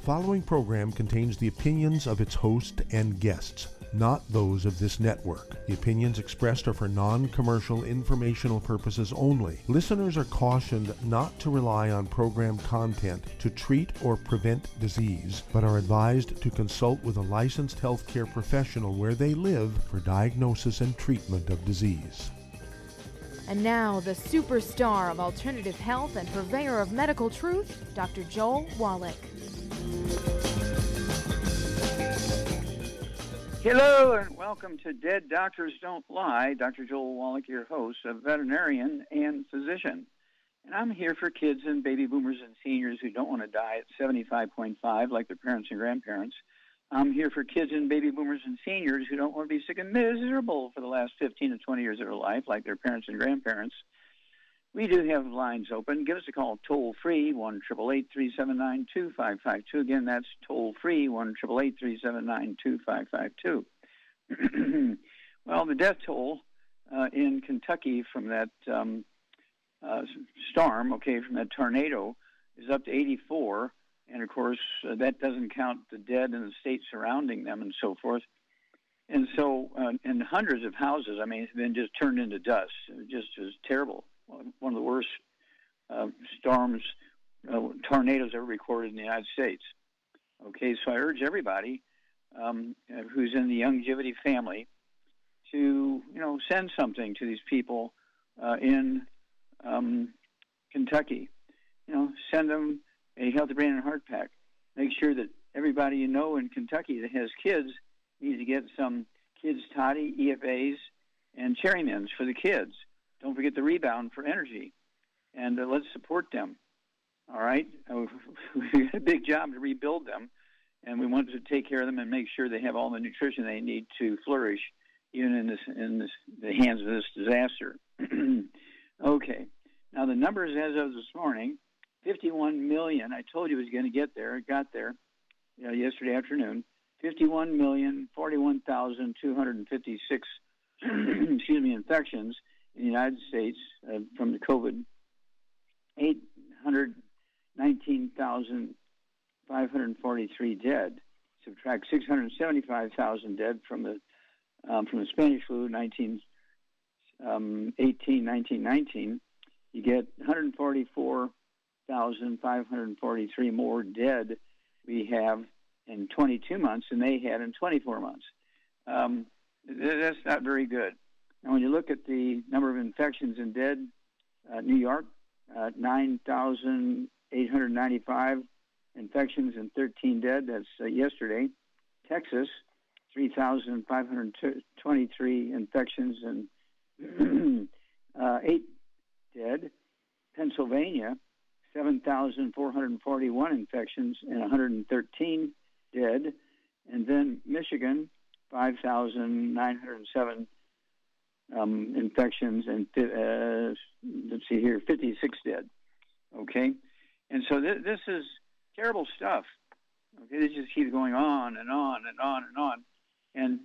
following program contains the opinions of its host and guests, not those of this network. The opinions expressed are for non-commercial informational purposes only. Listeners are cautioned not to rely on program content to treat or prevent disease, but are advised to consult with a licensed healthcare professional where they live for diagnosis and treatment of disease. And now, the superstar of alternative health and purveyor of medical truth, Dr. Joel Wallach. Hello and welcome to Dead Doctors Don't Lie. Dr. Joel Wallach, your host, a veterinarian and physician. And I'm here for kids and baby boomers and seniors who don't want to die at 75.5 like their parents and grandparents. I'm here for kids and baby boomers and seniors who don't want to be sick and miserable for the last 15 to 20 years of their life like their parents and grandparents. We do have lines open. Give us a call toll-free, 1-888-379-2552. Again, that's toll-free, 1-888-379-2552. Well, the death toll in Kentucky from that storm, from that tornado, is up to 84. And, of course, that doesn't count the dead in the states surrounding them and so forth. And so, and hundreds of houses, have been just turned into dust. It just is terrible. One of the worst storms, tornadoes ever recorded in the United States. Okay, so I urge everybody who's in the Youngevity family to, send something to these people in Kentucky. Send them a Healthy Brain and Heart Pack. Make sure that everybody you know in Kentucky that has kids needs to get some Kids Toddy, EFAs, and Cherry Mints for the kids. Don't forget the Rebound for energy, and let's support them. All right, we got a big job to rebuild them, and we want to take care of them and make sure they have all the nutrition they need to flourish, even in the hands of this disaster. Okay, now the numbers as of this morning: 51 million. I told you it was going to get there. It got there, yesterday afternoon. 51,041,256 infections in the United States from the COVID. 819,543 dead. Subtract 675,000 dead from the Spanish flu, 1919. You get 144,543 more dead we have in 22 months than they had in 24 months. That's not very good. Now, when you look at the number of infections and dead, New York, 9,895 infections and 13 dead. That's yesterday. Texas, 3,523 infections and 8 dead. Pennsylvania, 7,441 infections and 113 dead. And then Michigan, 5,907 infections and 56 dead. Okay, and so this is terrible stuff. Okay, this just keeps going on and on and on and on, and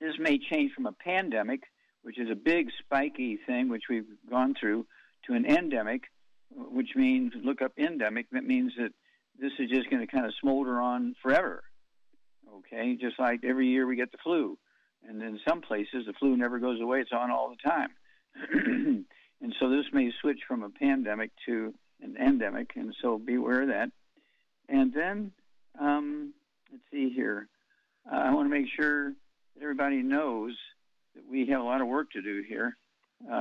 this may change from a pandemic, which is a big spiky thing which we've gone through, to an endemic, which means, look up endemic. That means that this is just going to kind of smolder on forever. Okay, just like every year we get the flu. And in some places, the flu never goes away. It's on all the time. And so this may switch from a pandemic to an endemic, and so be aware of that. And then, let's see here. I want to make sure that everybody knows that we have a lot of work to do here.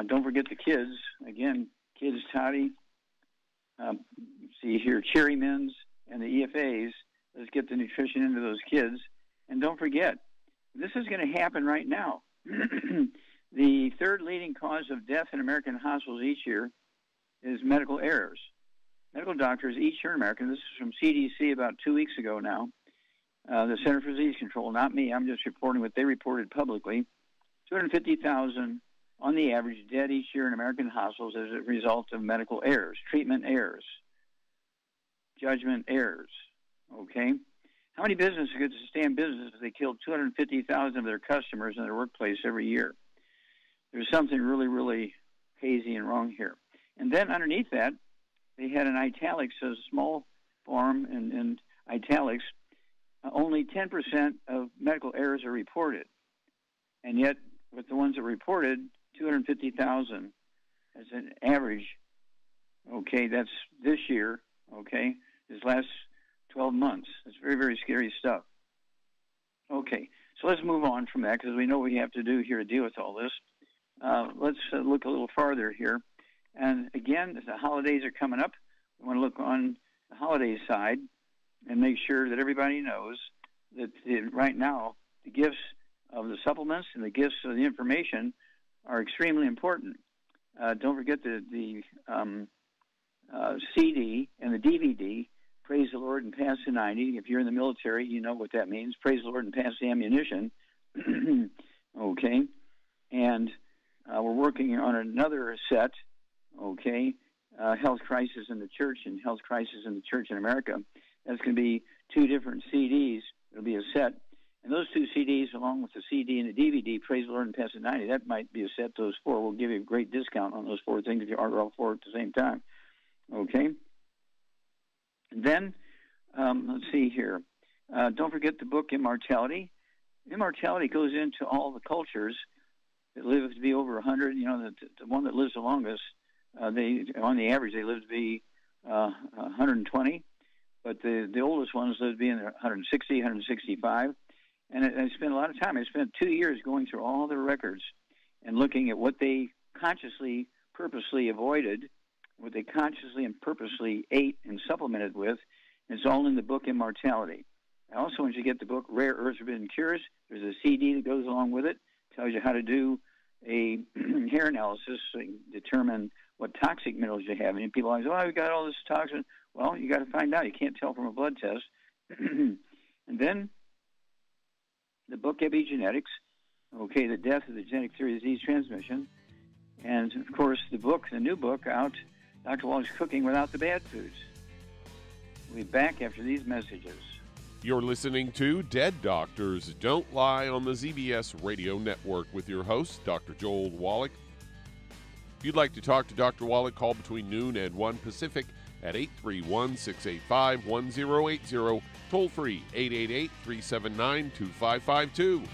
Don't forget the kids. Again, Kids Toddy. See here, Cherry Mints and the EFAs. Let's get the nutrition into those kids. And don't forget, this is going to happen right now. The third leading cause of death in American hospitals each year is medical errors. Medical doctors each year in America, this is from CDC about 2 weeks ago now, the Center for Disease Control, not me, I'm just reporting what they reported publicly, 250,000 on the average dead each year in American hospitals as a result of medical errors, treatment errors, judgment errors, okay? How many businesses could sustain business if they killed 250,000 of their customers in their workplace every year? There's something really, really hazy and wrong here. And then underneath that, they had an italic, says small form and italics, only 10% of medical errors are reported. And yet, with the ones that are reported, 250,000 as an average. Okay, that's this year, okay, this last 12 months. It's very, very scary stuff. Okay, so let's move on from that because we know what we have to do here to deal with all this. Let's look a little farther here. And again, the holidays are coming up. We want to look on the holiday side and make sure that everybody knows that right now the gifts of the supplements and the gifts of the information are extremely important. Don't forget the CD and the DVD, Praise the Lord and Pass the 90. If you're in the military, you know what that means. Praise the Lord and pass the ammunition. Okay. And we're working on another set, okay, Health Crisis in the Church and Health Crisis in the Church in America. That's going to be 2 different CDs. It'll be a set. And those 2 CDs, along with the CD and the DVD, Praise the Lord and Pass the 90, that might be a set. Those 4 will give you a great discount on those 4 things if you order all 4 at the same time. Okay? And then, let's see here. Don't forget the book Immortality. Immortality goes into all the cultures that live to be over 100. You know, the one that lives the longest, on the average, they live to be 120. But the oldest ones live to be in their 160, 165. And I spent a lot of time. I spent 2 years going through all their records and looking at what they consciously, purposely avoided, what they consciously and purposely ate and supplemented with. And it's all in the book Immortality. I also want you to get the book Rare Earth Forbidden Cures. There's a CD that goes along with it. Tells you how to do a hair analysis so you can determine what toxic minerals you have. And people always, we got all this toxin. Well, you got to find out. You can't tell from a blood test. And then the book Epigenetics, okay, the death of the genetic theory of disease transmission. And, of course, the new book out, Dr. Wallach's Cooking Without the Bad Foods. We'll be back after these messages. You're listening to Dead Doctors Don't Lie on the ZBS Radio Network with your host, Dr. Joel Wallach. If you'd like to talk to Dr. Wallach, call between noon and 1 Pacific at 831-685-1080, toll free 888-379-2552.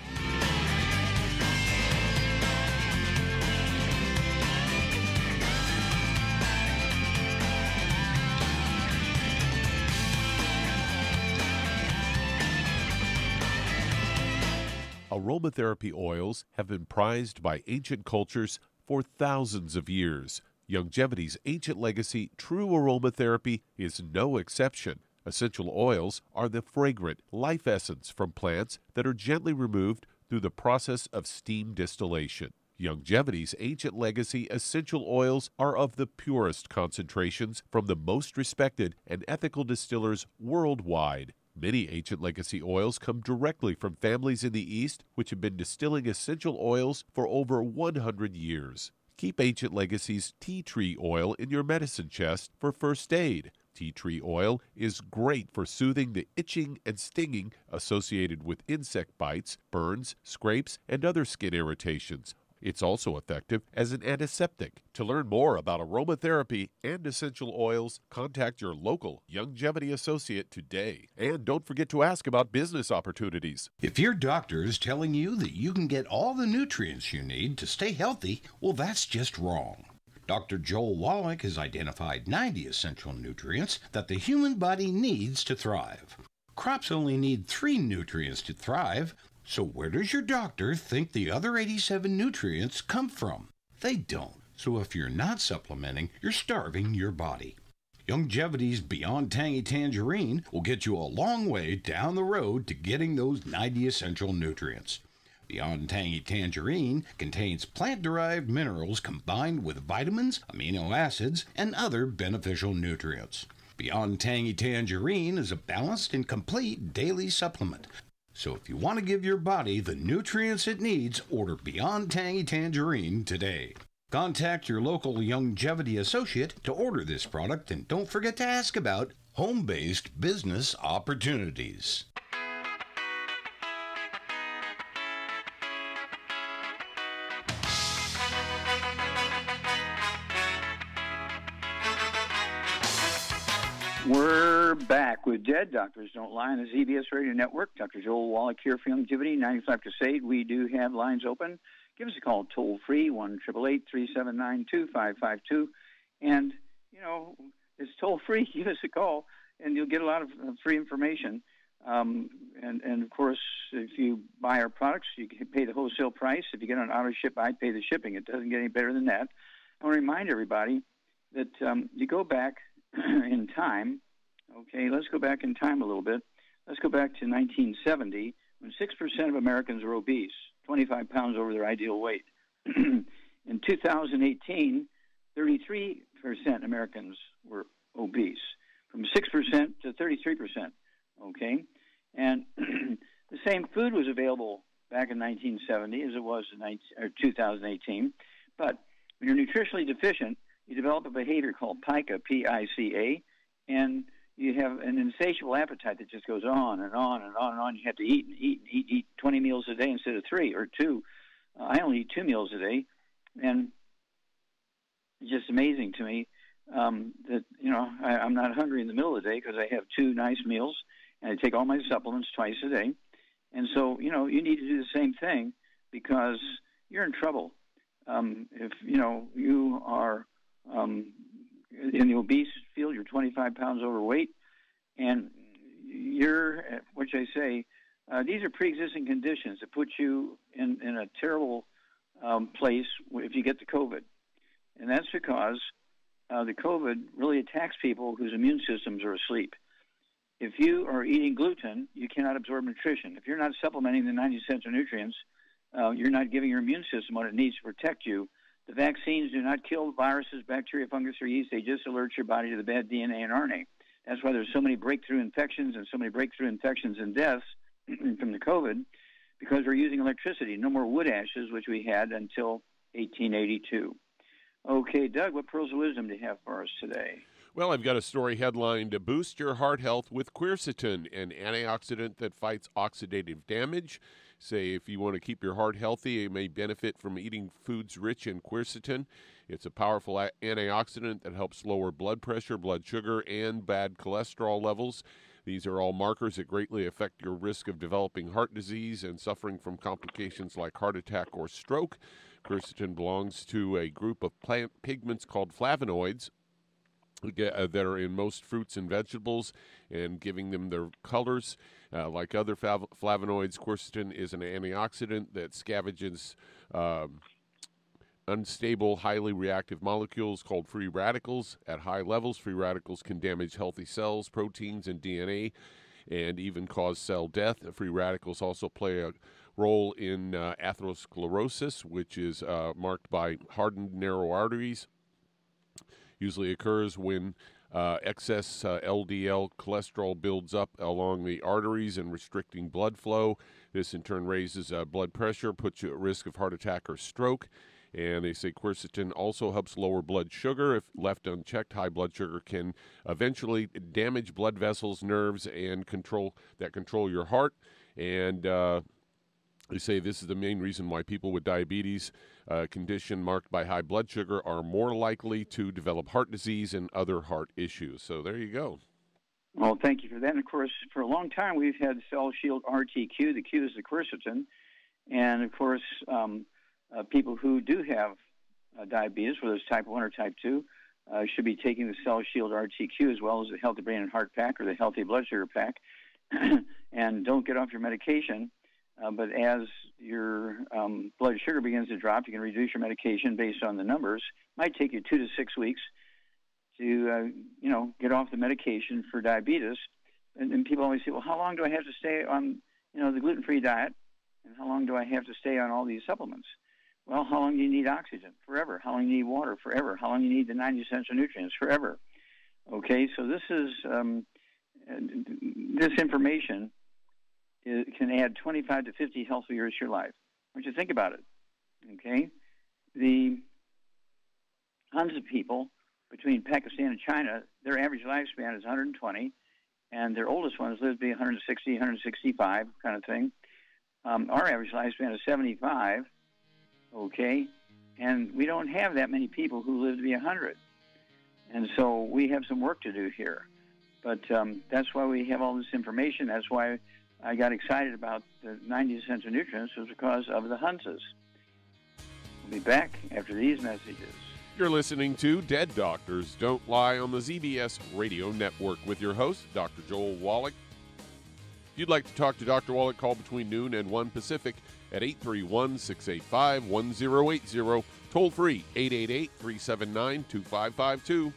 Aromatherapy oils have been prized by ancient cultures for thousands of years. Youngevity's ancient legacy, True Aromatherapy, is no exception. Essential oils are the fragrant life essence from plants that are gently removed through the process of steam distillation. Youngevity's ancient legacy essential oils are of the purest concentrations from the most respected and ethical distillers worldwide. Many ancient legacy oils come directly from families in the East which have been distilling essential oils for over 100 years. Keep Ancient Legacy's tea tree oil in your medicine chest for first aid. Tea tree oil is great for soothing the itching and stinging associated with insect bites, burns, scrapes, and other skin irritations. It's also effective as an antiseptic. To learn more about aromatherapy and essential oils, contact your local Youngevity associate today. And don't forget to ask about business opportunities. If your doctor is telling you that you can get all the nutrients you need to stay healthy, well, that's just wrong. Dr. Joel Wallach has identified 90 essential nutrients that the human body needs to thrive. Crops only need 3 nutrients to thrive. So where does your doctor think the other 87 nutrients come from? They don't. So if you're not supplementing, you're starving your body. Youngevity's Beyond Tangy Tangerine will get you a long way down the road to getting those 90 essential nutrients. Beyond Tangy Tangerine contains plant-derived minerals combined with vitamins, amino acids, and other beneficial nutrients. Beyond Tangy Tangerine is a balanced and complete daily supplement. So if you want to give your body the nutrients it needs, order Beyond Tangy Tangerine today. Contact your local Youngevity associate to order this product, and don't forget to ask about home-based business opportunities. We're back with Dead Doctors Don't Lie on the ZBS Radio Network. Dr. Joel Wallach here for Longevity, 95 Crusade. We do have lines open. Give us a call toll-free, 1-888-379-2552. And, it's toll-free. Give us a call, and you'll get a lot of free information. And of course, if you buy our products, you can pay the wholesale price. If you get on auto ship, I pay the shipping. It doesn't get any better than that. I want to remind everybody that you go back in time. Okay, let's go back in time a little bit. Let's go back to 1970, when 6% of Americans were obese, 25 pounds over their ideal weight. In 2018, 33% Americans were obese, from 6% to 33%. Okay, and the same food was available back in 1970 as it was in 2018. But when you're nutritionally deficient, you develop a behavior called PICA, P-I-C-A, and you have an insatiable appetite that just goes on and on and on and on. You have to eat and eat and eat 20 meals a day instead of 3 or 2. I only eat 2 meals a day, and it's just amazing to me that, I'm not hungry in the middle of the day because I have 2 nice meals, and I take all my supplements twice a day. And so, you need to do the same thing because you're in trouble. If, you are in the obese field, you're 25 pounds overweight, and you're, which I say, these are pre-existing conditions that put you in a terrible place if you get the COVID. And that's because the COVID really attacks people whose immune systems are asleep. If you are eating gluten, you cannot absorb nutrition. If you're not supplementing the 90 essential nutrients, you're not giving your immune system what it needs to protect you. The vaccines do not kill viruses, bacteria, fungus, or yeast. They just alert your body to the bad DNA and RNA. That's why there's so many breakthrough infections and deaths from the COVID, because we're using electricity. No more wood ashes, which we had until 1882. Okay, Doug, what pearls of wisdom do you have for us today? Well, I've got a story headlined, Boost Your Heart Health with Quercetin, an antioxidant that fights oxidative damage. Say if you want to keep your heart healthy, you may benefit from eating foods rich in quercetin. It's a powerful antioxidant that helps lower blood pressure, blood sugar, and bad cholesterol levels. These are all markers that greatly affect your risk of developing heart disease and suffering from complications like heart attack or stroke. Quercetin belongs to a group of plant pigments called flavonoids that are in most fruits and vegetables, and giving them their colors. Like other flavonoids, quercetin is an antioxidant that scavenges unstable, highly reactive molecules called free radicals. At high levels, free radicals can damage healthy cells, proteins, and DNA, and even cause cell death. Free radicals also play a role in atherosclerosis, which is marked by hardened, narrow arteries. Usually occurs when excess LDL cholesterol builds up along the arteries and restricting blood flow. This in turn raises blood pressure, puts you at risk of heart attack or stroke. And they say quercetin also helps lower blood sugar. If left unchecked, high blood sugar can eventually damage blood vessels, nerves, and control your heart. And they say this is the main reason why people with diabetes, condition marked by high blood sugar, are more likely to develop heart disease and other heart issues. So there you go. Well, thank you for that. And, of course, for a long time we've had Cell Shield RTQ. The Q is the quercetin. And, of course, people who do have diabetes, whether it's type 1 or type 2, should be taking the Cell Shield RTQ as well as the Healthy Brain and Heart Pack or the Healthy Blood Sugar Pack. And don't get off your medication. But as your blood sugar begins to drop, you can reduce your medication based on the numbers. It might take you 2 to 6 weeks to, get off the medication for diabetes. And people always say, well, how long do I have to stay on, the gluten-free diet? And how long do I have to stay on all these supplements? Well, how long do you need oxygen? Forever. How long do you need water? Forever. How long do you need the 90 essential nutrients? Forever. Okay, so this is this information. It can add 25 to 50 healthy years to your life. I want you to think about it, okay? The tons of people between Pakistan and China, their average lifespan is 120, and their oldest ones live to be 160, 165 kind of thing. Our average lifespan is 75, okay? And we don't have that many people who live to be 100. And so we have some work to do here. But that's why we have all this information. That's why I got excited about the 90 essential nutrients, was because of the Hunzas. We'll be back after these messages. You're listening to Dead Doctors Don't Lie on the ZBS Radio Network with your host, Dr. Joel Wallach. If you'd like to talk to Dr. Wallach, call between noon and 1 Pacific at 831-685-1080, toll free 888-379-2552.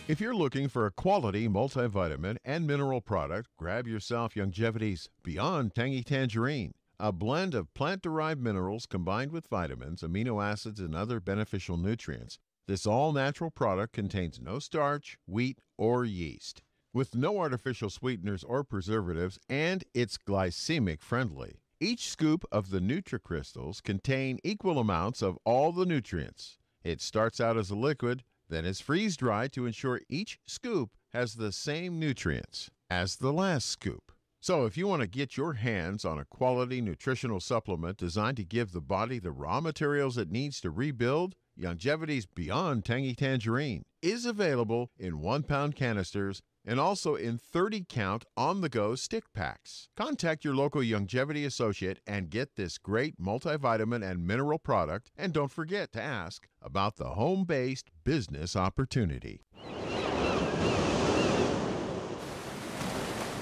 If you're looking for a quality multivitamin and mineral product, grab yourself Youngevity's Beyond Tangy Tangerine, a blend of plant-derived minerals combined with vitamins, amino acids, and other beneficial nutrients. This all-natural product contains no starch, wheat, or yeast, with no artificial sweeteners or preservatives, and it's glycemic friendly. Each scoop of the NutriCrystals contain equal amounts of all the nutrients. It starts out as a liquid, then is freeze-dried to ensure each scoop has the same nutrients as the last scoop. So if you want to get your hands on a quality nutritional supplement designed to give the body the raw materials it needs to rebuild, Youngevity's Beyond Tangy Tangerine is available in 1-pound canisters and also in 30-count on-the-go stick packs. Contact your local Youngevity associate and get this great multivitamin and mineral product, and don't forget to ask about the home-based business opportunity.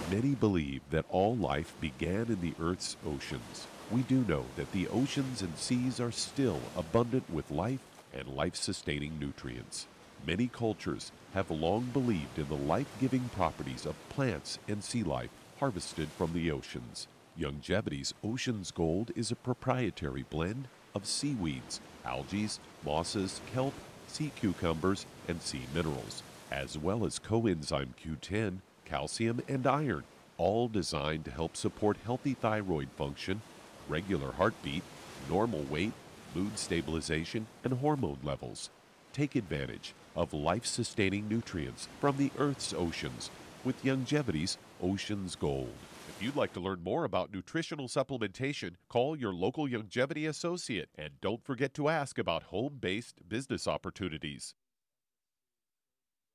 Many believe that all life began in the Earth's oceans. We do know that the oceans and seas are still abundant with life and life-sustaining nutrients. Many cultures have long believed in the life-giving properties of plants and sea life harvested from the oceans. Youngevity's Ocean's Gold is a proprietary blend of seaweeds, algae, mosses, kelp, sea cucumbers, and sea minerals, as well as coenzyme Q10, calcium, and iron, all designed to help support healthy thyroid function, regular heartbeat, normal weight, mood stabilization, and hormone levels. Take advantage of life-sustaining nutrients from the Earth's oceans with Youngevity's Ocean's Gold. If you'd like to learn more about nutritional supplementation, call your local Youngevity associate, and don't forget to ask about home-based business opportunities.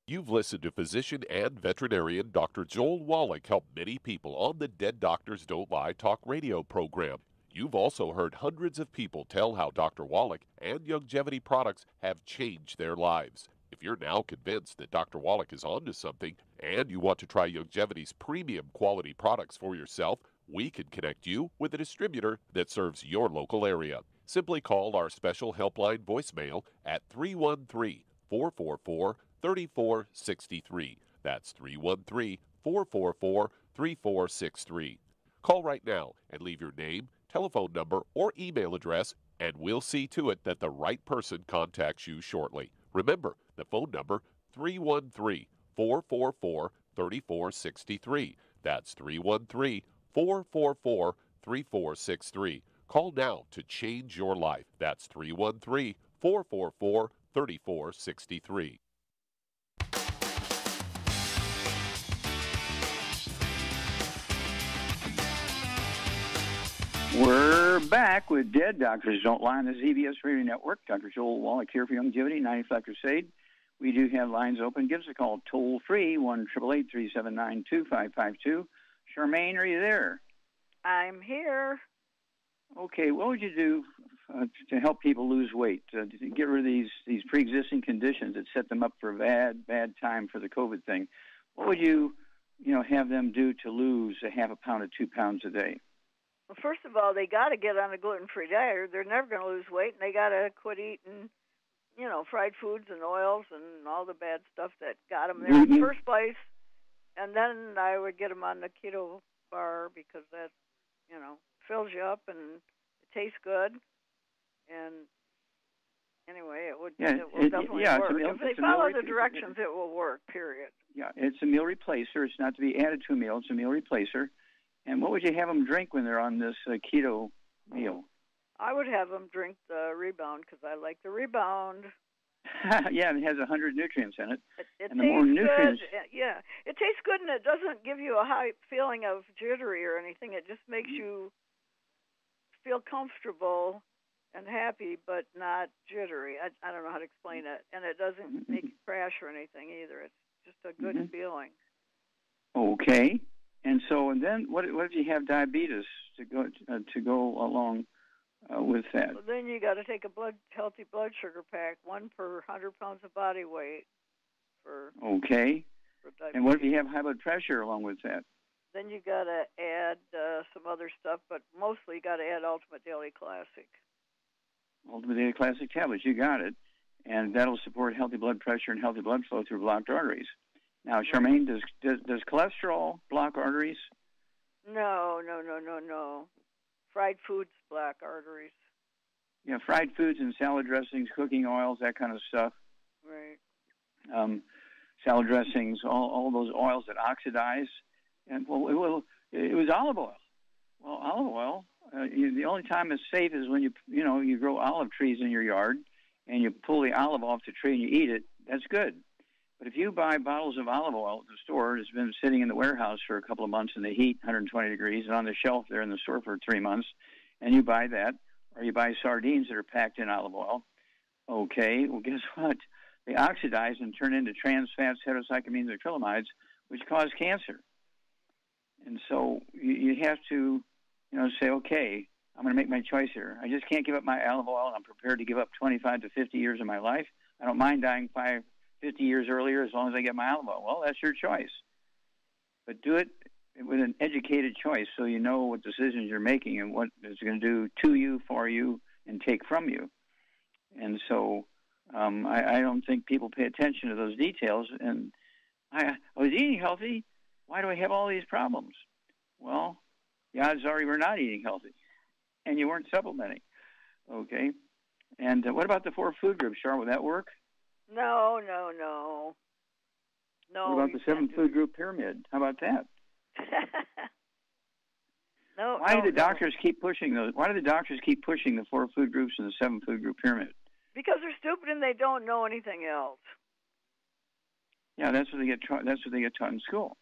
You've listened to physician and veterinarian Dr. Joel Wallach help many people on the Dead Doctors Don't Lie talk radio program. You've also heard hundreds of people tell how Dr. Wallach and Youngevity products have changed their lives. If you're now convinced that Dr. Wallach is onto something and you want to try Youngevity's premium quality products for yourself, we can connect you with a distributor that serves your local area. Simply call our special helpline voicemail at 313-444-3463. That's 313-444-3463. Call right now and leave your name, telephone number, or email address, and we'll see to it that the right person contacts you shortly. Remember, the phone number, 313-444-3463. That's 313-444-3463. Call now to change your life. That's 313-444-3463. We're back with Dead Doctors Don't Lie on the ZBS Radio Network. Dr. Joel Wallach here for Youngevity, 95 Crusade. We do have lines open. Give us a call toll-free, 1-888-379-2552. Charmaine, are you there? I'm here. Okay, what would you do to help people lose weight, to get rid of these pre-existing conditions that set them up for a bad time for the COVID thing? What would you have them do to lose a half a pound to 2 pounds a day? Well, first of all, they got to get on a gluten-free diet. They're never going to lose weight, and they got to quit eating, fried foods and oils and all the bad stuff that got them there in the first place. And then I would get them on the keto bar because that, fills you up and it tastes good. And anyway, it will definitely work. If they follow the directions, it will work, period. Yeah, it's a meal replacer. It's not to be added to a meal. It's a meal replacer. And what would you have them drink when they're on this keto meal? I would have them drink the Rebound because I like the Rebound. Yeah, it has 100 nutrients in it. It and tastes the more nutrients, good. Yeah, it tastes good, and it doesn't give you a high feeling of jittery or anything. It just makes you feel comfortable and happy, but not jittery. I don't know how to explain it. And it doesn't make you crash or anything either. It's just a good feeling. Okay. And then what if you have diabetes to go along with that? Well, then you got to take a healthy blood sugar pack, 1 per 100 pounds of body weight. Okay. For diabetes. And what if you have high blood pressure along with that? Then you got to add some other stuff, but mostly you got to add Ultimate Daily Classic. Ultimate Daily Classic tablets, you got it. And that'll support healthy blood pressure and healthy blood flow through blocked arteries. Now, Charmaine, does cholesterol block arteries? No. Fried foods block arteries. Yeah, fried foods and salad dressings, cooking oils, that kind of stuff. Right. Salad dressings, all those oils that oxidize. And, it was olive oil. Well, olive oil, the only time it's safe is when you grow olive trees in your yard and you pull the olive off the tree and you eat it. That's good. But if you buy bottles of olive oil at the store, it's been sitting in the warehouse for a couple of months in the heat, 120 degrees, and on the shelf there in the store for 3 months, and you buy that, or you buy sardines that are packed in olive oil, okay, well, guess what? They oxidize and turn into trans fats, heterocyclamines, and acrylamides, which cause cancer. And so you have to, say, okay, I'm going to make my choice here. I just can't give up my olive oil, and I'm prepared to give up 25 to 50 years of my life. I don't mind dying 50 years earlier as long as I get my olive oil. Well, that's your choice. But do it with an educated choice so you know what decisions you're making and what it's going to do to you, for you, and take from you. And so I don't think people pay attention to those details. And I was eating healthy. Why do I have all these problems? Well, the odds are you were not eating healthy, and you weren't supplementing. Okay? And what about the 4 food groups, Char? Would that work? No. What about the 7 food group pyramid? How about that? No. Why do the doctors keep pushing those? Why do the doctors keep pushing the 4 food groups and the 7 food group pyramid? Because they're stupid and they don't know anything else. Yeah, that's what they get. That's what they get taught in school.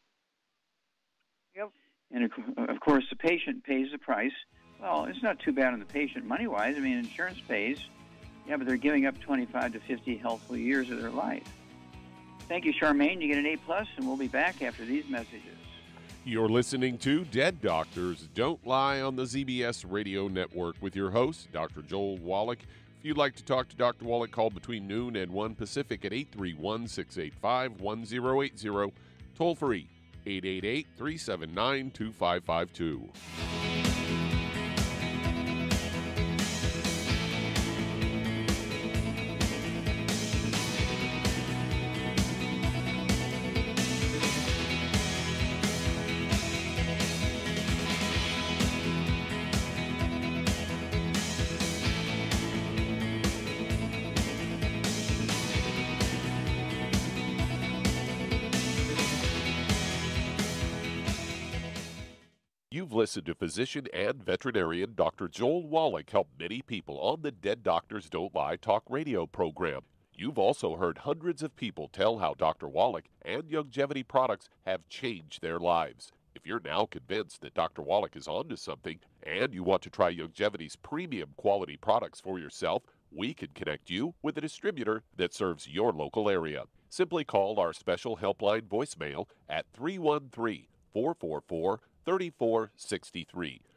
Yep. And of course, the patient pays the price. Well, it's not too bad on the patient money-wise. I mean, insurance pays. Yeah, but they're giving up 25 to 50 healthful years of their life. Thank you, Charmaine. You get an A+, and we'll be back after these messages. You're listening to Dead Doctors Don't Lie on the ZBS Radio Network with your host, Dr. Joel Wallach. If you'd like to talk to Dr. Wallach, call between noon and 1 Pacific at 831-685-1080. Toll free, 888-379-2552. You've listened to physician and veterinarian Dr. Joel Wallach help many people on the Dead Doctors Don't Lie talk radio program. You've also heard hundreds of people tell how Dr. Wallach and Youngevity products have changed their lives. If you're now convinced that Dr. Wallach is onto something and you want to try Youngevity's premium quality products for yourself, we can connect you with a distributor that serves your local area. Simply call our special helpline voicemail at 313-444-3463.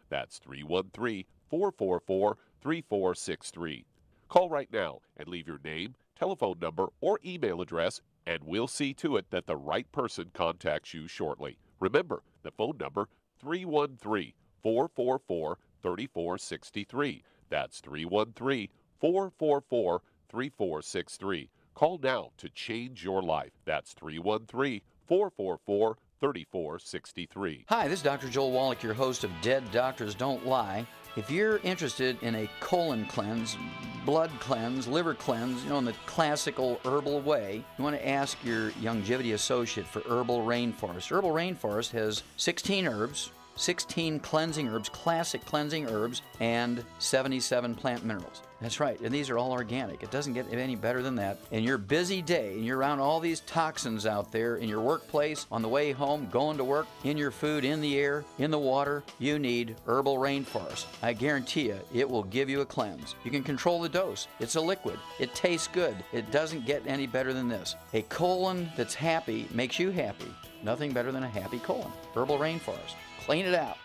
That's 313-444-3463. Call right now and leave your name, telephone number, or email address, and we'll see to it that the right person contacts you shortly. Remember, the phone number, 313-444-3463. That's 313-444-3463. Call now to change your life. That's 313-444-3463. Hi, this is Dr. Joel Wallach, your host of Dead Doctors Don't Lie. If you're interested in a colon cleanse, blood cleanse, liver cleanse, in the classical herbal way, you want to ask your Youngevity associate for Herbal Rainforest. Herbal Rainforest has 16 herbs, 16 cleansing herbs, classic cleansing herbs, and 77 plant minerals. That's right, and these are all organic. It doesn't get any better than that. In your busy day, and you're around all these toxins out there in your workplace, on the way home, going to work, in your food, in the air, in the water, you need Herbal Rainforest. I guarantee you, it will give you a cleanse. You can control the dose. It's a liquid. It tastes good. It doesn't get any better than this. A colon that's happy makes you happy. Nothing better than a happy colon. Herbal Rainforest. Clean it out.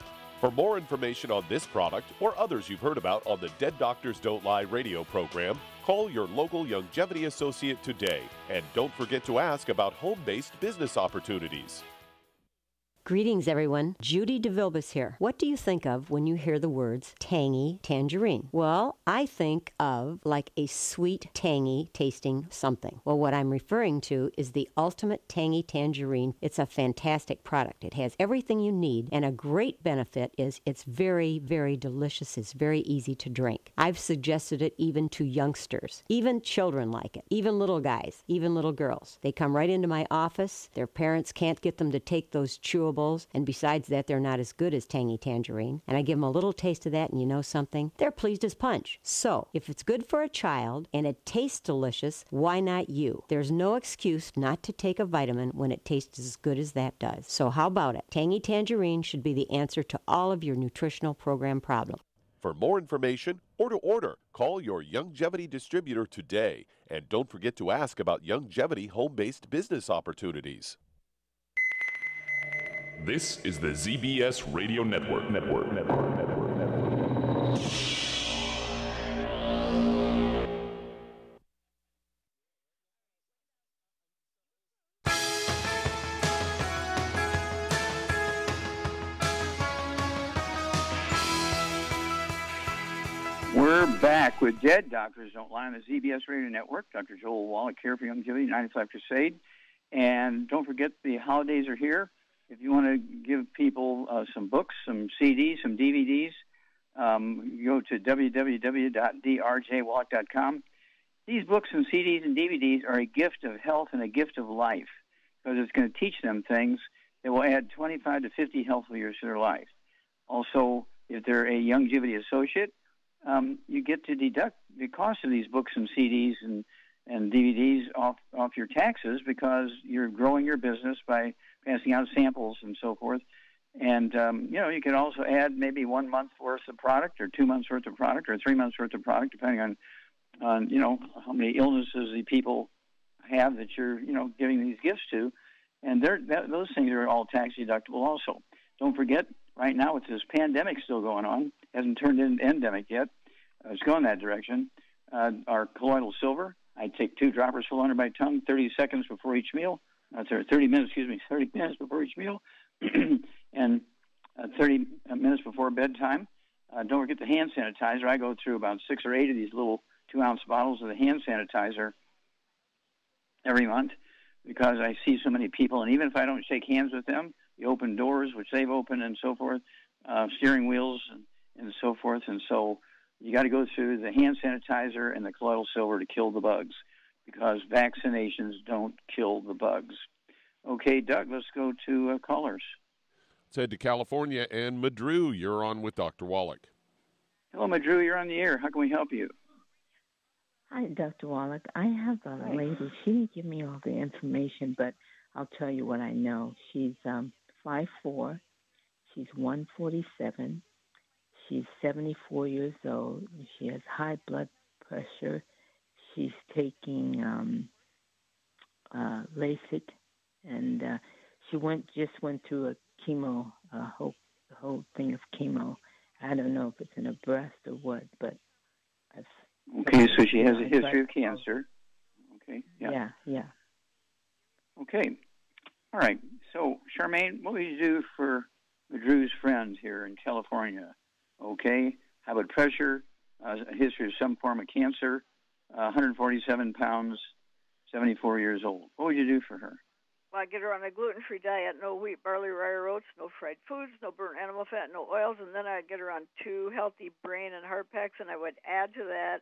For more information on this product or others you've heard about on the Dead Doctors Don't Lie radio program, call your local Youngevity associate today. And don't forget to ask about home-based business opportunities. Greetings, everyone. Judy DeVilbus here. What do you think of when you hear the words tangy tangerine? Well, I think of like a sweet, tangy tasting something. Well, what I'm referring to is the Ultimate Tangy Tangerine. It's a fantastic product. It has everything you need, and a great benefit is it's very, very delicious. It's very easy to drink. I've suggested it even to youngsters. Even children like it. Even little guys. Even little girls. They come right into my office. Their parents can't get them to take those chewable, and besides that, they're not as good as Tangy Tangerine. And I give them a little taste of that, and you know something? They're pleased as punch. So, if it's good for a child and it tastes delicious, why not you? There's no excuse not to take a vitamin when it tastes as good as that does. So how about it? Tangy Tangerine should be the answer to all of your nutritional program problems. For more information or to order, call your Youngevity distributor today. And don't forget to ask about Youngevity home-based business opportunities. This is the ZBS Radio Network. We're back with Dead Doctors Don't Lie on the ZBS Radio Network. Dr. Joel Wallach here for Youngevity 95 Crusade. And don't forget, the holidays are here. If you want to give people some books, some CDs, some DVDs, go to www.drjwallach.com. These books and CDs and DVDs are a gift of health and a gift of life, because it's going to teach them things that will add 25 to 50 healthful years to their life. Also, if they're a Youngevity associate, you get to deduct the cost of these books and CDs and DVDs off your taxes, because you're growing your business by passing out samples and so forth. And, you can also add maybe 1 month's worth of product or 2 months' worth of product or 3 months' worth of product, depending on how many illnesses the people have that you're, giving these gifts to. And those things are all tax deductible also. Don't forget, right now with this pandemic still going on, hasn't turned into endemic yet, it's going that direction, our colloidal silver, I take 2 droppers full under my tongue 30 seconds before each meal. 30 minutes before each meal, and 30 minutes before bedtime. Don't forget the hand sanitizer. I go through about 6 or 8 of these little 2-ounce bottles of the hand sanitizer every month, because I see so many people, and even if I don't shake hands with them, the open doors, which they've opened and so forth, steering wheels and so forth. And so you got to go through the hand sanitizer and the colloidal silver to kill the bugs, because vaccinations don't kill the bugs. Okay, Doug, let's go to callers. Let's head to California, and Madru, you're on with Dr. Wallach. Hello, Madru, you're on the air. How can we help you? Hi, Dr. Wallach. I have a lady. She didn't give me all the information, but I'll tell you what I know. She's 5'4". She's 147. She's 74 years old. She has high blood pressure. She's taking LASIK, and she just went through a chemo, the whole thing of chemo. I don't know if it's in her breast or what, but okay, so she has a history of cancer. Okay, yeah. Okay, all right. So, Charmaine, what would you do for Madru's friend here in California? Okay, high blood pressure, a history of some form of cancer, 147 pounds, 74 years old. What would you do for her? Well, I get her on a gluten-free diet, no wheat, barley, rye, or oats, no fried foods, no burnt animal fat, no oils, and then I'd get her on 2 healthy brain and heart packs, and I would add to that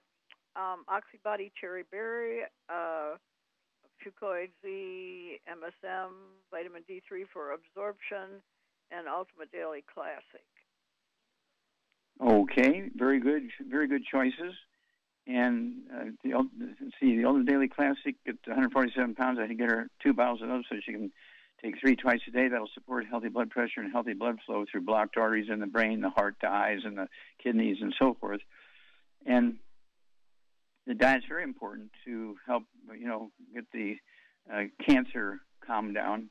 Oxybody Cherry Berry, Fucoid Z, MSM, vitamin D3 for absorption, and Ultimate Daily Classic. Okay, very good choices. And the Ultimate Daily Classic at 147 pounds, I can get her 2 bottles of those so she can take 3 twice a day. That'll support healthy blood pressure and healthy blood flow through blocked arteries in the brain, the heart, the eyes, and the kidneys, and so forth. And the diet's very important to help, get the cancer calmed down.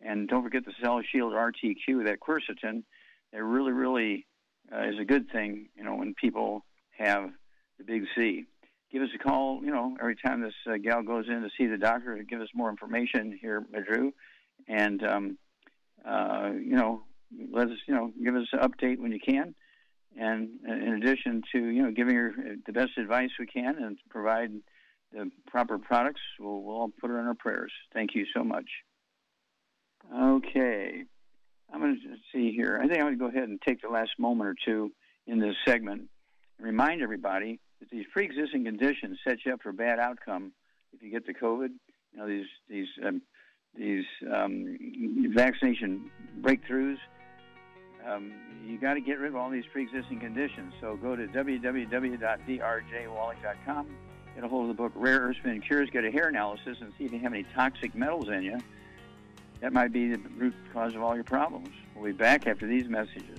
And don't forget the Cell Shield RTQ, that quercetin. That really, really is a good thing, when people have the big C. Give us a call, every time this gal goes in to see the doctor to give us more information here, Madru. And, let us, give us an update when you can. And in addition to, giving her the best advice we can and provide the proper products, we'll all put her in our prayers. Thank you so much. Okay. I'm going to see here. I think I'm going to go ahead and take the last moment or two in this segment and remind everybody that these pre-existing conditions set you up for a bad outcome if you get the COVID. These vaccination breakthroughs. You got to get rid of all these pre-existing conditions. So go to www.drjwallach.com. Get a hold of the book Rare Earths and Cures. Get a hair analysis and see if you have any toxic metals in you. That might be the root cause of all your problems. We'll be back after these messages.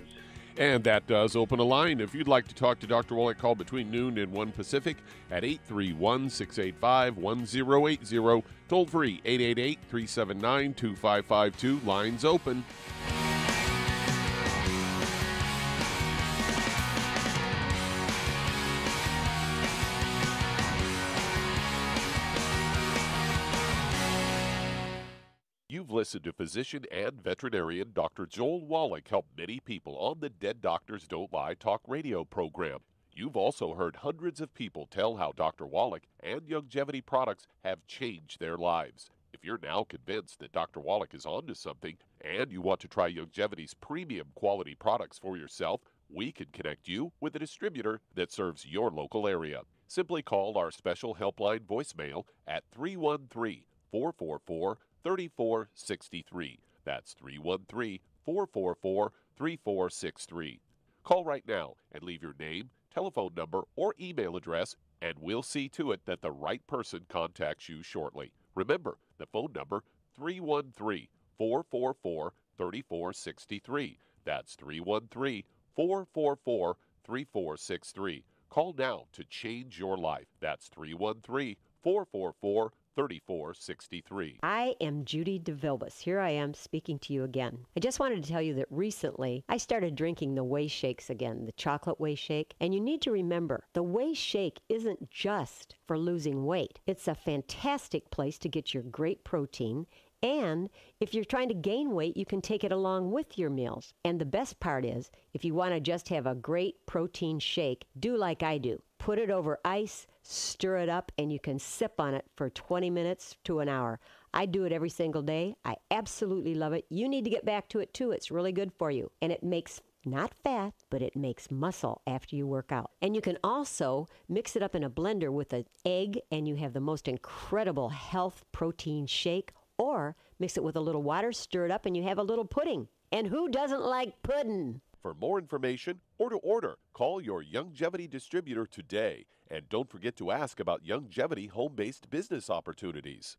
And that does open a line. If you'd like to talk to Dr. Wallach, call between noon and 1 Pacific at 831-685-1080. Toll free, 888-379-2552. Lines open. You've listened to physician and veterinarian Dr. Joel Wallach help many people on the Dead Doctors Don't Lie talk radio program. You've also heard hundreds of people tell how Dr. Wallach and Youngevity products have changed their lives. If you're now convinced that Dr. Wallach is onto something and you want to try Youngevity's premium quality products for yourself, we can connect you with a distributor that serves your local area. Simply call our special helpline voicemail at 313-444-3463. That's 313-444-3463. Call right now and leave your name, telephone number, or email address, and we'll see to it that the right person contacts you shortly. Remember, the phone number, 313-444-3463. That's 313-444-3463. Call now to change your life. That's 313-444-3463. I am Judy DeVilbus. Here I am speaking to you again. I just wanted to tell you that recently I started drinking the Whey Shakes again, the chocolate Whey Shake. And you need to remember, the Whey Shake isn't just for losing weight. It's a fantastic place to get your great protein. And if you're trying to gain weight, you can take it along with your meals. And the best part is, if you want to just have a great protein shake, do like I do. Put it over ice, stir it up, and you can sip on it for 20 minutes to an hour. I do it every single day. I absolutely love it. You need to get back to it too. It's really good for you. And it makes not fat, but it makes muscle after you work out. And you can also mix it up in a blender with an egg, and you have the most incredible health protein shake. Or mix it with a little water, stir it up, and you have a little pudding. And who doesn't like pudding? For more information or to order, call your Youngevity distributor today. And don't forget to ask about Youngevity home-based business opportunities.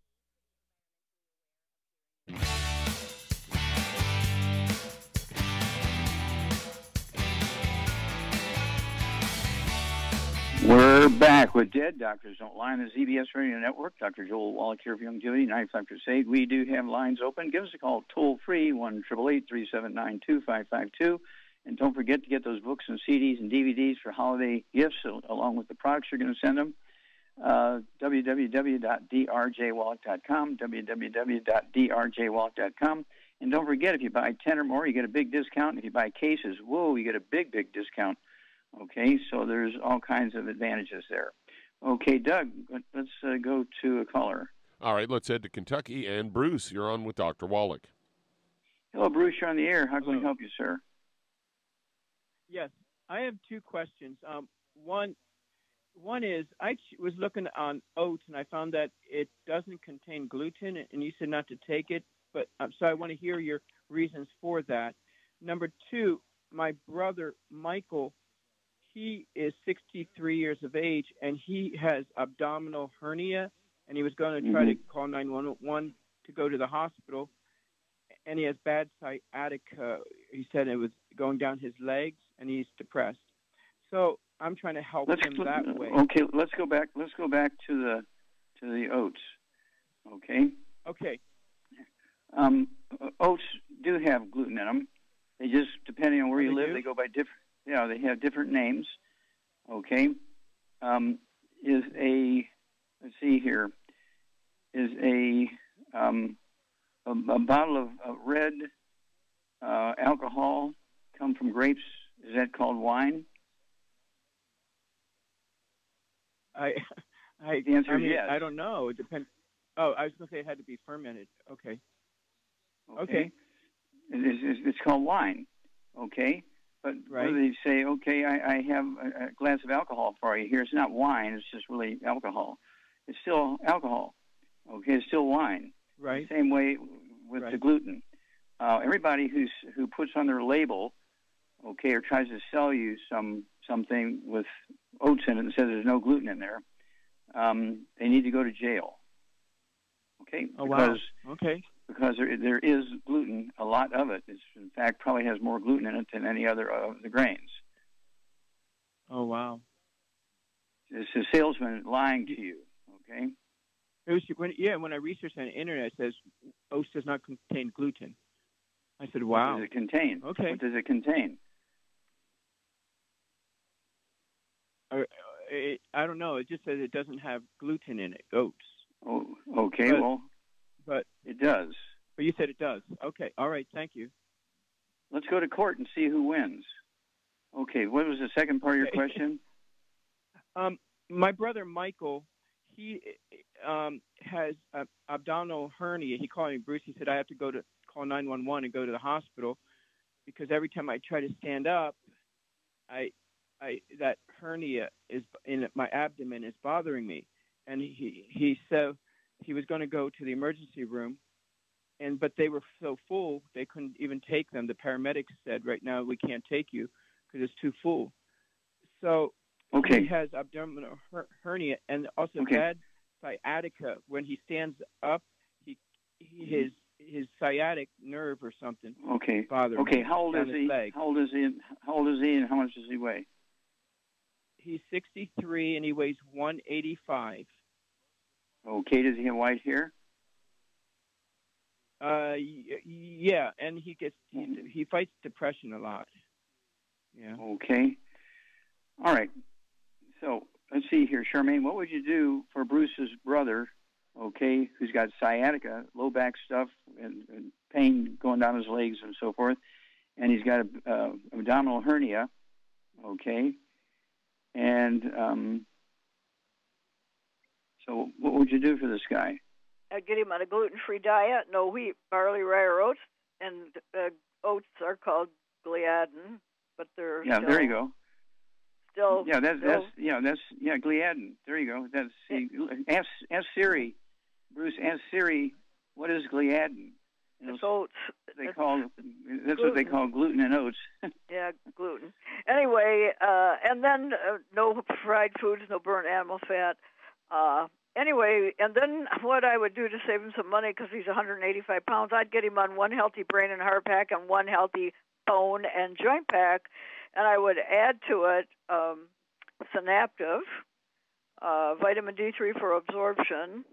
We're back with Dead Doctors Don't Lie on the ZBS Radio Network. Dr. Joel Wallach here for Youngevity, 95 Crusade. We do have lines open. Give us a call toll-free, 1-888-379-2552. And don't forget to get those books and CDs and DVDs for holiday gifts, along with the products you're going to send them. www.drjwallach.com, www.drjwallach.com. And don't forget, if you buy 10 or more, you get a big discount. If you buy cases, whoa, you get a big, big discount. Okay, so there's all kinds of advantages there. Okay, Doug, let's go to a caller. All right, let's head to Kentucky. And Bruce, you're on with Dr. Wallach. Hello, Bruce, you're on the air. How can we help you, sir? Yes, I have two questions. One is I was looking on oats, and I found that it doesn't contain gluten, and you said not to take it. But so I want to hear your reasons for that. Number two, my brother Michael, he is 63 years of age, and he has abdominal hernia, and he was going to try to call 911 to go to the hospital, and he has bad sciatica. He said it was going down his legs, and he's depressed. So I'm trying to help him that way. Okay, let's go back. Let's go back to the oats. Okay. Okay. Oats do have gluten in them. They just, depending on where you live, they go by different. Yeah, they have different names. Okay. Let's see here. Is a bottle of red alcohol come from grapes? Is that called wine? The answer is yes. I don't know. It depends. Oh, I was going to say it had to be fermented. Okay. It's called wine. Okay. But whether they say, okay, I have a glass of alcohol for you here. It's not wine. It's just really alcohol. It's still alcohol. Okay. It's still wine. Right. Same way with the gluten. Everybody who puts on their label, okay, or tries to sell you something with oats in it and says there's no gluten in there, they need to go to jail. Okay. Oh, wow. Okay. Because there is gluten, a lot of it. It's, in fact, probably has more gluten in it than any other of the grains. Oh, wow. It's a salesman lying to you, okay? When I researched on the internet, it says oats does not contain gluten. I said, wow. What does it contain? Okay. What does it contain? I don't know. It just says it doesn't have gluten in it, oats. Oh, okay. But it does. But you said it does. Okay. All right. Thank you. Let's go to court and see who wins. Okay. What was the second part of your question? My brother Michael, he has abdominal hernia. He called me Bruce. He said I have to call 911 and go to the hospital because every time I try to stand up, that hernia is in my abdomen is bothering me. And he said he was going to go to the emergency room, but they were so full they couldn't even take them. The paramedics said, "Right now we can't take you because it's too full." So he has abdominal hernia and also bad sciatica. When he stands up, his sciatic nerve or something bothers him. Okay, how old is he? How old is he? And how much does he weigh? He's 63 and he weighs 185. Okay, does he have white hair? Yeah, and he fights depression a lot. Yeah. Okay. All right. So let's see here, Charmaine. What would you do for Bruce's brother? Okay, who's got sciatica, low back stuff, and pain going down his legs and so forth, and he's got a abdominal hernia. Okay. And so what would you do for this guy? I'd get him on a gluten-free diet, no wheat, barley, rye, or oats, and oats are called gliadin, but they're there you go. Still, that's gliadin. There you go. Ask Siri, Bruce. Ask Siri, what is gliadin? It's oats. That's what they call gluten in oats. Yeah, gluten. Anyway, and then no fried foods, no burnt animal fat. Anyway, and then what I would do to save him some money, because he's 185 pounds, I'd get him on one healthy brain and heart pack and one healthy bone and joint pack, and I would add to it Synaptive, vitamin D3 for absorption,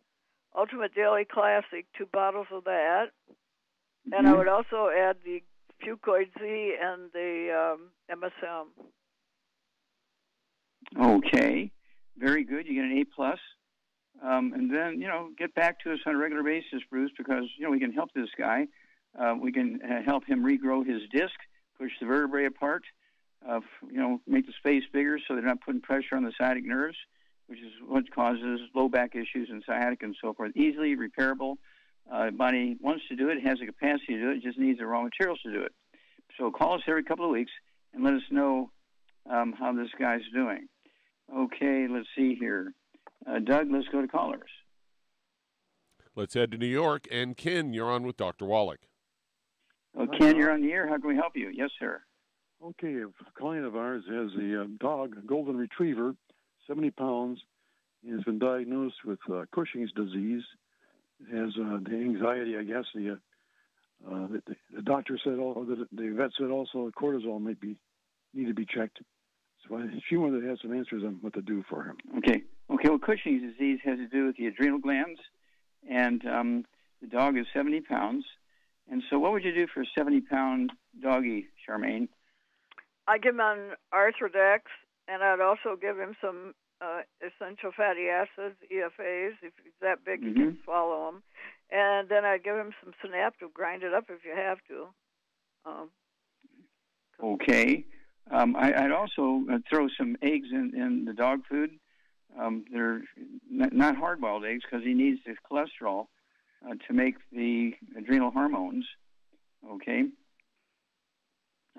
Ultimate Daily Classic, 2 bottles of that. And I would also add the Fucoid Z and the MSM. Okay, very good. You get an A+. And then, get back to us on a regular basis, Bruce, because, we can help this guy. We can help him regrow his disc, push the vertebrae apart, make the space bigger so they're not putting pressure on the sciatic nerves, which is what causes low back issues and sciatic and so forth. Easily repairable. Body wants to do it, has the capacity to do it, just needs the raw materials to do it. So call us every couple of weeks and let us know how this guy's doing. Okay, let's see here. Doug, let's go to callers. Let's head to New York. And Ken, you're on with Dr. Wallach. Ken, you're on the air. How can we help you? Yes, sir. Okay, a client of ours has a dog, a golden retriever, 70 pounds. He has been diagnosed with Cushing's disease. It has the anxiety, I guess. The doctor said, the vet said also cortisol need to be checked. So she wanted to have some answers on what to do for him. Okay. Well, Cushing's disease has to do with the adrenal glands, and the dog is 70 pounds. And so what would you do for a 70-pound doggy, Charmaine? I give him on Arthrodex, and I'd also give him some essential fatty acids, EFAs. If he's that big, he can swallow them. And then I'd give him some Synapto, grind it up if you have to. Okay. I'd also throw some eggs in the dog food. They're not hard-boiled eggs because he needs the cholesterol to make the adrenal hormones. Okay.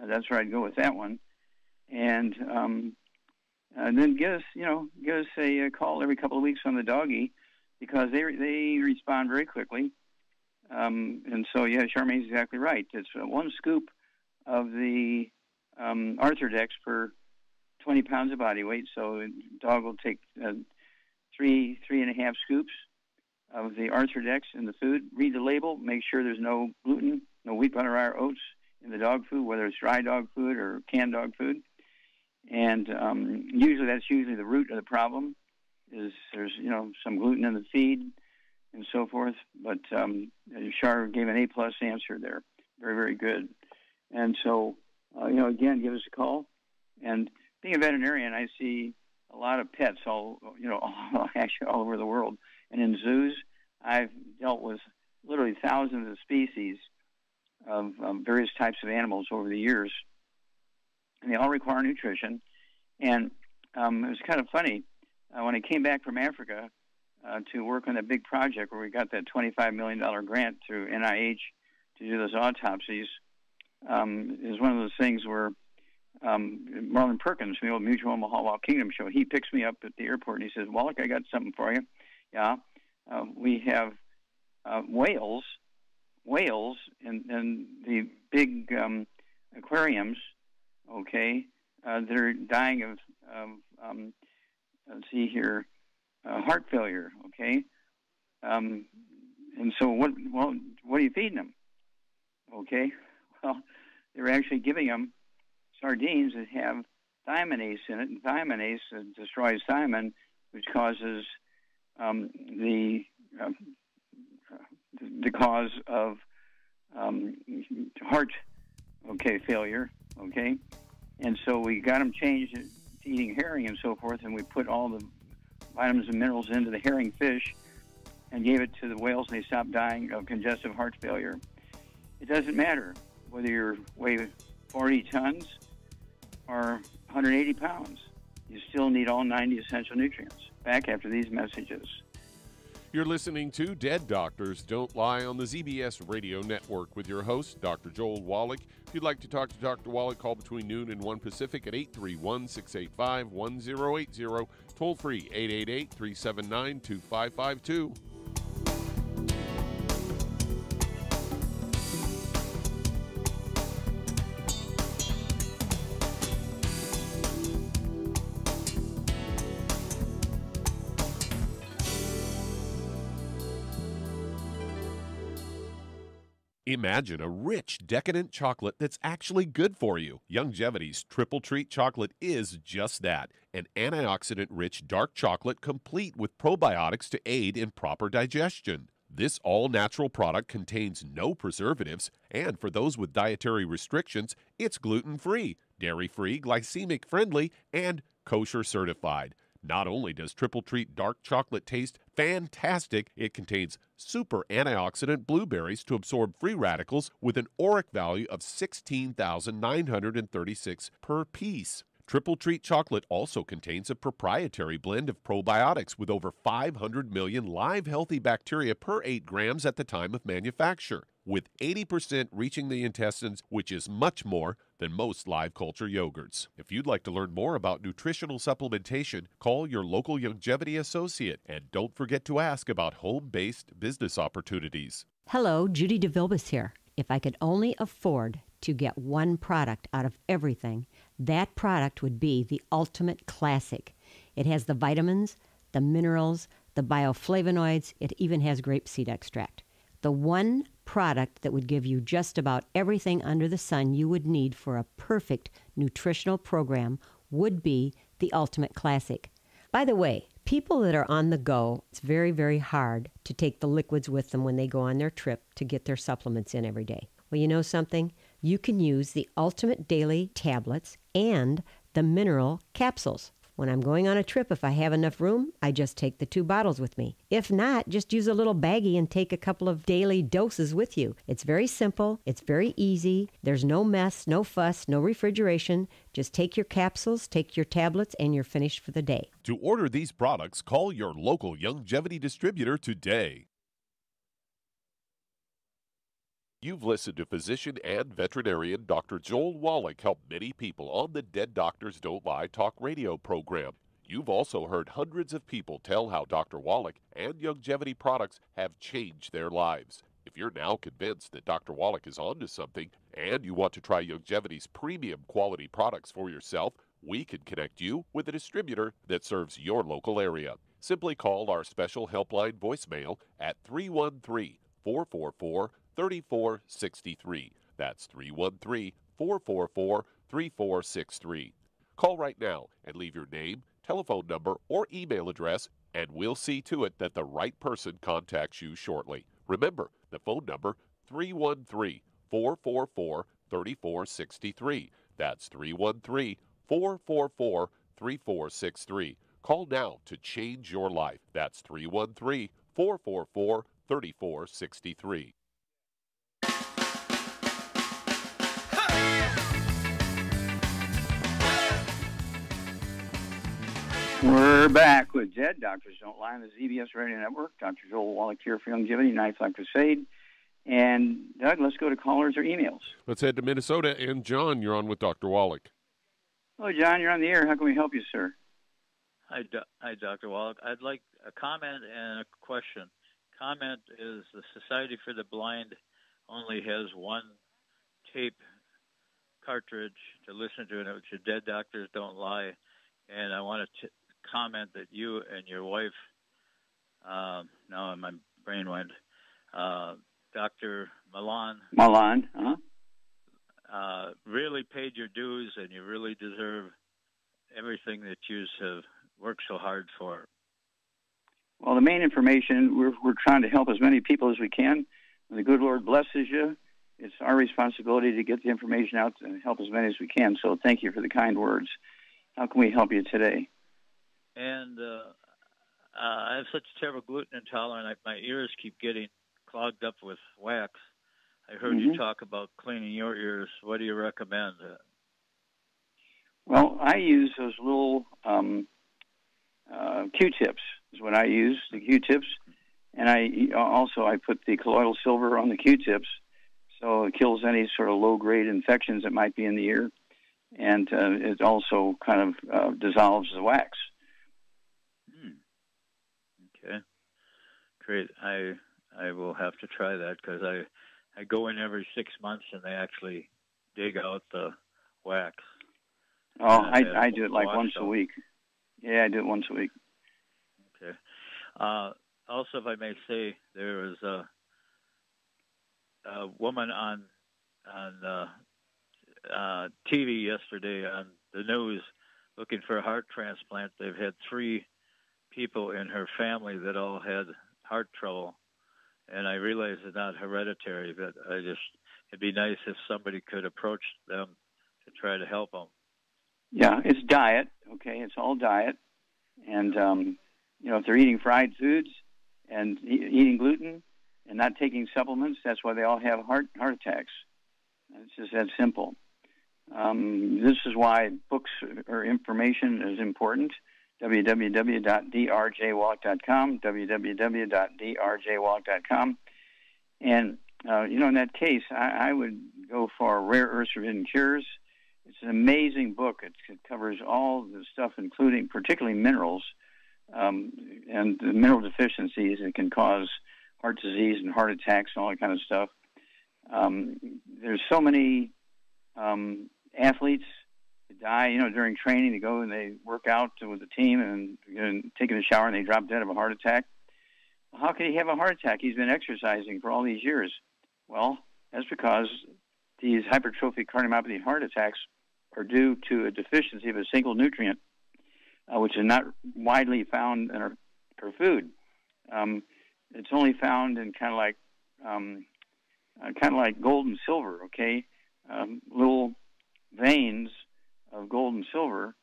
That's where I'd go with that one. And then give us a call every couple of weeks on the doggy, because they respond very quickly. And so, yeah, Charmaine's exactly right. It's 1 scoop of the Arthrodex per 20 pounds of body weight. So the dog will take 3.5 scoops of the Arthrodex in the food. Read the label. Make sure there's no gluten, no wheat, butter, rye, or oats in the dog food, whether it's dry dog food or canned dog food. And that's usually the root of the problem, is there's some gluten in the feed and so forth. But Char gave an A+ answer there. Very, very good. And so, again, give us a call. And being a veterinarian, I see a lot of pets actually all over the world. And in zoos, I've dealt with literally thousands of species of various types of animals over the years. And they all require nutrition. And it was kind of funny. When I came back from Africa to work on that big project where we got that $25 million grant through NIH to do those autopsies, it was one of those things where Marlon Perkins from the old Mutual Omaha Wild Kingdom show, he picks me up at the airport and he says, "Wallach, I got something for you." Yeah, we have whales in the big aquariums, okay, that are dying of let's see here, heart failure, okay? And so what are you feeding them? Okay, well, they're actually giving them sardines that have thiaminase in it, and thiaminase destroys thiamine, which causes the cause of heart, failure, okay? And so we got them changed to eating herring and so forth, and we put all the vitamins and minerals into the herring fish and gave it to the whales, and they stopped dying of congestive heart failure. It doesn't matter whether you weigh 40 tons or 180 pounds. You still need all 90 essential nutrients. Back after these messages. You're listening to Dead Doctors Don't Lie on the ZBS Radio Network with your host, Dr. Joel Wallach. If you'd like to talk to Dr. Wallach, call between noon and 1 Pacific at 831-685-1080, toll free 888-379-2552. Imagine a rich, decadent chocolate that's actually good for you. Youngevity's Triple Treat chocolate is just that, an antioxidant-rich dark chocolate complete with probiotics to aid in proper digestion. This all-natural product contains no preservatives, and for those with dietary restrictions, it's gluten-free, dairy-free, glycemic-friendly, and kosher certified. Not only does Triple Treat dark chocolate taste fantastic, it contains super antioxidant blueberries to absorb free radicals with an ORAC value of 16,936 per piece. Triple Treat chocolate also contains a proprietary blend of probiotics with over 500 million live healthy bacteria per 8 grams at the time of manufacture, with 80% reaching the intestines, which is much more than most live culture yogurts. If you'd like to learn more about nutritional supplementation, call your local Youngevity associate, and don't forget to ask about home-based business opportunities. Hello, Judy DeVilbiss here. if I could only afford to get one product out of everything, that product would be the Ultimate Classic. It has the vitamins, the minerals, the bioflavonoids. It even has grapeseed extract. The one product that would give you just about everything under the sun you would need for a perfect nutritional program would be the Ultimate Classic. By the way, people that are on the go, it's very, very hard to take the liquids with them when they go on their trip to get their supplements in every day. Well, you know something? You can use the Ultimate Daily tablets and the mineral capsules. When I'm going on a trip, if I have enough room, I just take the 2 bottles with me. If not, just use a little baggie and take a couple of daily doses with you. It's very simple. It's very easy. There's no mess, no fuss, no refrigeration. Just take your capsules, take your tablets, and you're finished for the day. To order these products, call your local Youngevity distributor today. You've listened to physician and veterinarian Dr. Joel Wallach help many people on the Dead Doctors Don't Lie talk radio program. You've also heard hundreds of people tell how Dr. Wallach and Youngevity products have changed their lives. If you're now convinced that Dr. Wallach is onto something and you want to try Youngevity's premium quality products for yourself, we can connect you with a distributor that serves your local area. Simply call our special helpline voicemail at 313-444-3463. That's 313-444-3463. Call right now and leave your name, telephone number, or email address, and we'll see to it that the right person contacts you shortly. Remember, the phone number, 313-444-3463. That's 313-444-3463. Call now to change your life. That's 313-444-3463. We're back with Dead Doctors Don't Lie on the ZBS Radio Network. Dr. Joel Wallach here for Youngevity, Lifeline Crusade. And, Doug, let's go to callers or emails. Let's head to Minnesota. And, John, you're on with Dr. Wallach. Hello, John. You're on the air. How can we help you, sir? Hi, Dr. Wallach. I'd like a comment and a question. Comment is the Society for the Blind only has one tape cartridge to listen to, and it's Dead Doctors Don't Lie. And I want to comment that you and your wife, now my brain went, Dr. Milan, really paid your dues, and you really deserve everything that you have worked so hard for. Well, the main information, we're trying to help as many people as we can. When the good Lord blesses you, it's our responsibility to get the information out and help as many as we can. So thank you for the kind words. How can we help you today? And I have such terrible gluten intolerance. My ears keep getting clogged up with wax. I heard you talk about cleaning your ears. What do you recommend? Well, I use those little Q-tips is what I use, the Q-tips. And I put the colloidal silver on the Q-tips so it kills any sort of low-grade infections that might be in the ear. And it also kind of dissolves the wax. Okay, great. I will have to try that because I go in every 6 months and they actually dig out the wax. Oh, I do it like once a week. Yeah, I do it once a week. Okay. Also, if I may say, there was a woman on TV yesterday on the news looking for a heart transplant. They've had 3 people in her family that all had heart trouble, and I realize it's not hereditary, but it'd be nice if somebody could approach them to try to help them. Yeah, it's diet. Okay, it's all diet, and if they're eating fried foods and eating gluten and not taking supplements, that's why they all have heart attacks. It's just that simple. This is why books or information is important. www.drjwallach.com, www.drjwallach.com. And, in that case, I would go for Rare Earths Forbidden Cures. It's an amazing book. It covers all the stuff, including particularly minerals and the mineral deficiencies that can cause heart disease and heart attacks and all that kind of stuff. There's so many athletes that die, during training. They go and they work out with the team and taking a shower and they drop dead of a heart attack. Well, how could he have a heart attack? He's been exercising for all these years. Well, that's because these hypertrophic cardiomyopathy heart attacks are due to a deficiency of a single nutrient, which is not widely found in our food. It's only found in kind of like gold and silver. Okay, little veins of gold and silver.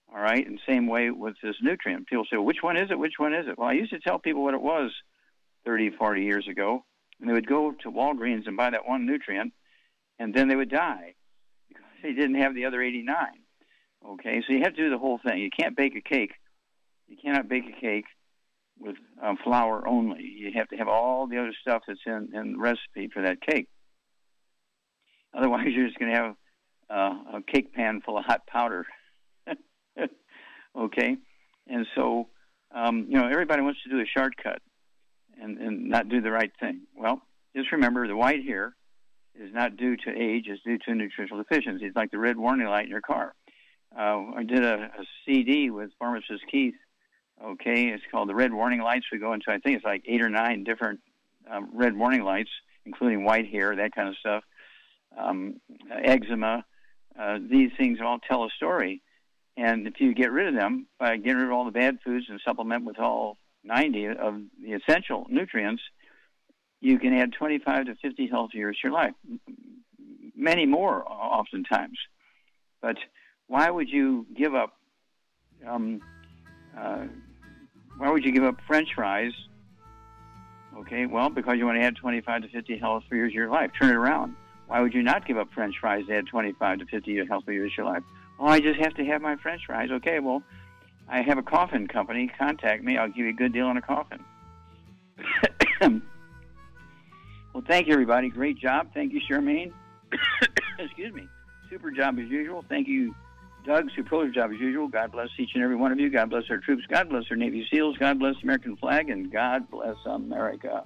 All right, and same way with this nutrient. People say, well, which one is it? Which one is it? Well, I used to tell people what it was 30, 40 years ago, and they would go to Walgreens and buy that one nutrient, and then they would die because they didn't have the other 89. Okay, so you have to do the whole thing. You can't bake a cake. You cannot bake a cake with flour only. You have to have all the other stuff that's in the recipe for that cake. Otherwise, you're just going to have a cake pan full of hot powder. Okay, and so everybody wants to do a shortcut and not do the right thing. Well, just remember the white hair is not due to age; it's due to nutritional deficiency. It's like the red warning light in your car. I did a CD with pharmacist Keith. Okay, it's called the red warning lights. We go into, I think it's like 8 or 9 different red warning lights, including white hair, that kind of stuff, eczema. These things all tell a story. And if you get rid of them by getting rid of all the bad foods and supplement with all 90 of the essential nutrients, you can add 25 to 50 healthy years to your life. Many more, oftentimes. But why would you give up? Why would you give up French fries? Okay, well, because you want to add 25 to 50 healthy years to your life. Turn it around. Why would you not give up French fries to add 25 to 50 healthy years to your life? Oh, I just have to have my French fries. Okay, well, I have a coffin company. Contact me. I'll give you a good deal on a coffin. Well, thank you, everybody. Great job. Thank you, Charmaine. Excuse me. Super job as usual. Thank you, Doug. Superlative job as usual. God bless each and every one of you. God bless our troops. God bless our Navy SEALs. God bless the American flag. And God bless America.